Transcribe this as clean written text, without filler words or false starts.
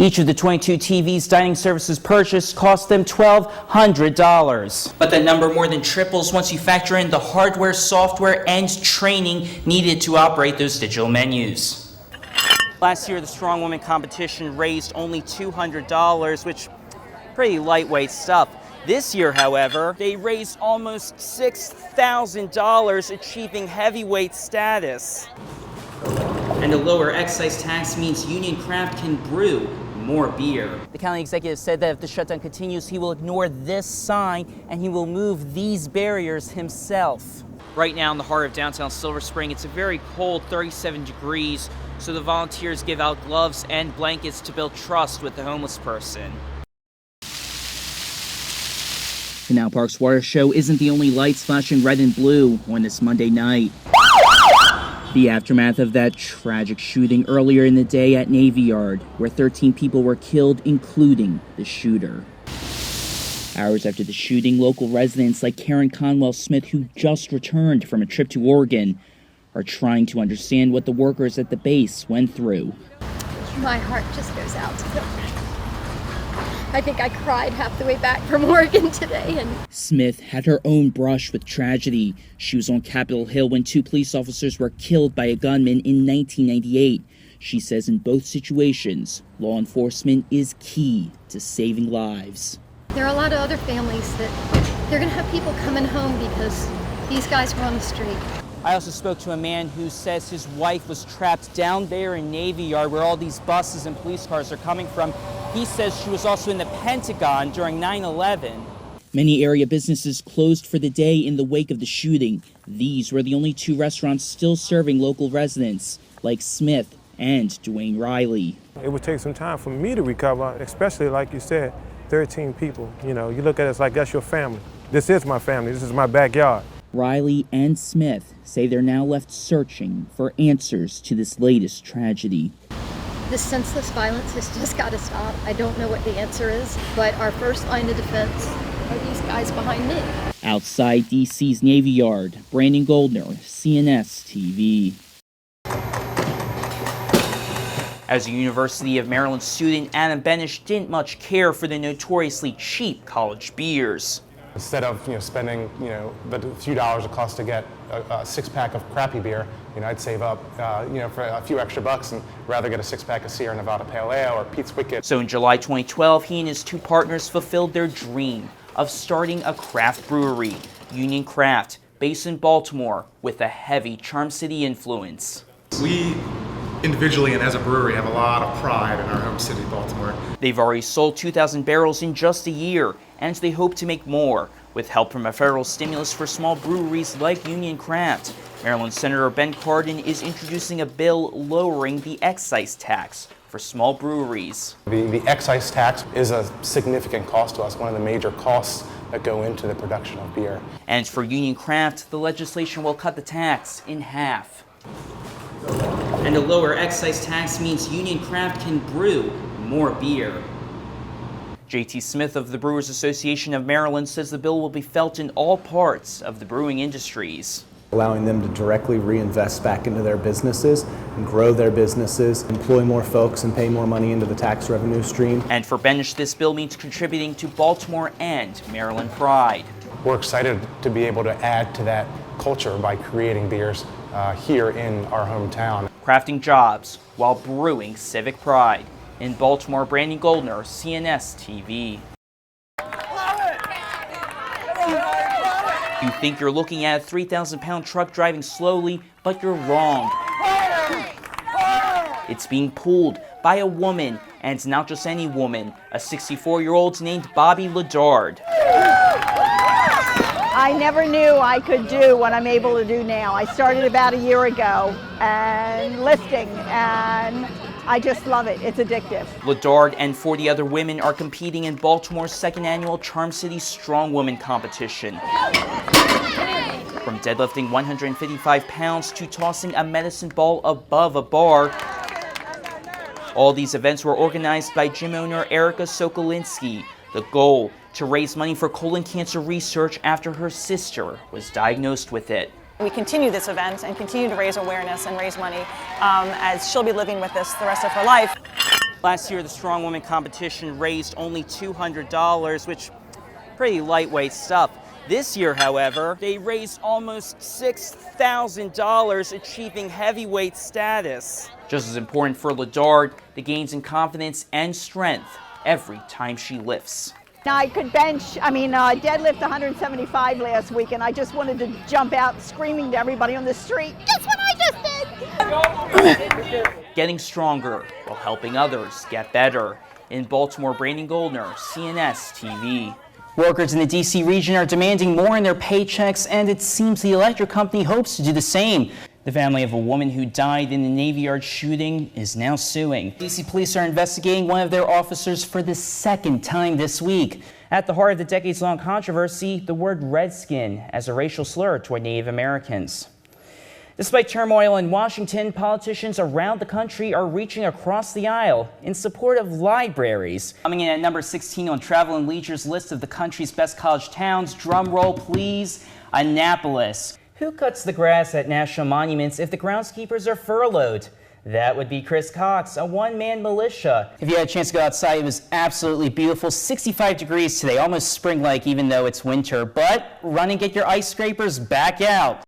Each of the 22 TVs dining services purchased cost them $1,200. But that number more than triples once you factor in the hardware, software, and training needed to operate those digital menus. Last year, the Strong Woman competition raised only $200, which pretty lightweight stuff. This year, however, they raised almost $6,000, achieving heavyweight status. And a lower excise tax means Union Craft can brew more beer. The county executive said that if the shutdown continues, he will ignore this sign and he will move these barriers himself. Right now in the heart of downtown Silver Spring, it's a very cold 37 degrees, so the volunteers give out gloves and blankets to build trust with the homeless person. The Now Parks Water Show isn't the only lights flashing red and blue on this Monday night. The aftermath of that tragic shooting earlier in the day at Navy Yard, where 13 people were killed, including the shooter. Hours after the shooting, local residents like Karen Conwell Smith, who just returned from a trip to Oregon, are trying to understand what the workers at the base went through. My heart just goes out to them. I think I cried half the way back from Oregon today. Smith had her own brush with tragedy. She was on Capitol Hill when 2 police officers were killed by a gunman in 1998. She says in both situations, law enforcement is key to saving lives. There are a lot of other families that they're going to have people coming home because these guys were on the street. I also spoke to a man who says his wife was trapped down there in Navy Yard where all these buses and police cars are coming from. He says she was also in the Pentagon during 9/11. Many area businesses closed for the day in the wake of the shooting. These were the only 2 restaurants still serving local residents, like Smith and Dwayne Riley. It would take some time for me to recover, especially like you said, 13 people. You know, you look at it as like that's your family. This is my family. This is my backyard. Riley and Smith say they're now left searching for answers to this latest tragedy. This senseless violence has just got to stop. I don't know what the answer is, but our first line of defense are these guys behind me. Outside D.C.'s Navy Yard, Brandon Goldner, CNS TV. As a University of Maryland student, Adam Benish didn't much care for the notoriously cheap college beers. Instead of spending the few dollars it costs to get a 6-pack of crappy beer, I'd save up for a few extra bucks and rather get a 6-pack of Sierra Nevada Pale Ale or Pete's Wicked. So in July 2012, he and his 2 partners fulfilled their dream of starting a craft brewery, Union Craft, based in Baltimore, with a heavy Charm City influence. We individually and as a brewery have a lot of pride in our home city, Baltimore. They've already sold 2,000 barrels in just a year, and they hope to make more, with help from a federal stimulus for small breweries like Union Craft. Maryland Senator Ben Cardin is introducing a bill lowering the excise tax for small breweries. The excise tax is a significant cost to us, one of the major costs that go into the production of beer. And for Union Craft, the legislation will cut the tax in half. And a lower excise tax means Union Craft can brew more beer. J.T. Smith of the Brewers Association of Maryland says the bill will be felt in all parts of the brewing industries. Allowing them to directly reinvest back into their businesses and grow their businesses, employ more folks and pay more money into the tax revenue stream. And for Benish, this bill means contributing to Baltimore and Maryland pride. We're excited to be able to add to that culture by creating beers here in our hometown. Crafting jobs while brewing civic pride. In Baltimore, Brandon Goldner, CNS TV. You think you're looking at a 3,000-pound truck driving slowly, but you're wrong. It's being pulled by a woman, and it's not just any woman, a 64-year-old named Bobby Ledard. I never knew I could do what I'm able to do now. I started about a year ago and lifting, and I just love it. It's addictive. Ledard and 40 other women are competing in Baltimore's 2nd annual Charm City Strong Woman competition. From deadlifting 155 pounds to tossing a medicine ball above a bar, all these events were organized by gym owner Erica Sokolinski. The goal, to raise money for colon cancer research after her sister was diagnosed with it. We continue this event and continue to raise awareness and raise money as she'll be living with this the rest of her life. Last year, the Strong Woman competition raised only $200, which pretty lightweight stuff. This year, however, they raised almost $6,000, achieving heavyweight status. Just as important for Ledard, the gains in confidence and strength every time she lifts. I could deadlift 175 last week, and I just wanted to jump out screaming to everybody on the street, guess what I just did? Getting stronger while helping others get better. In Baltimore, Brandon Goldner, CNS TV. Workers in the D.C. region are demanding more in their paychecks, and it seems the electric company hopes to do the same. The family of a woman who died in the Navy Yard shooting is now suing. D.C. police are investigating one of their officers for the second time this week. At the heart of the decades-long controversy, the word redskin as a racial slur toward Native Americans. Despite turmoil in Washington, politicians around the country are reaching across the aisle in support of libraries. Coming in at number 16 on Travel and Leisure's list of the country's best college towns, drum roll please, Annapolis. Who cuts the grass at national monuments if the groundskeepers are furloughed? That would be Chris Cox, a one-man militia. If you had a chance to go outside, it was absolutely beautiful. 65 degrees today, almost spring-like even though it's winter. But run and get your ice scrapers back out.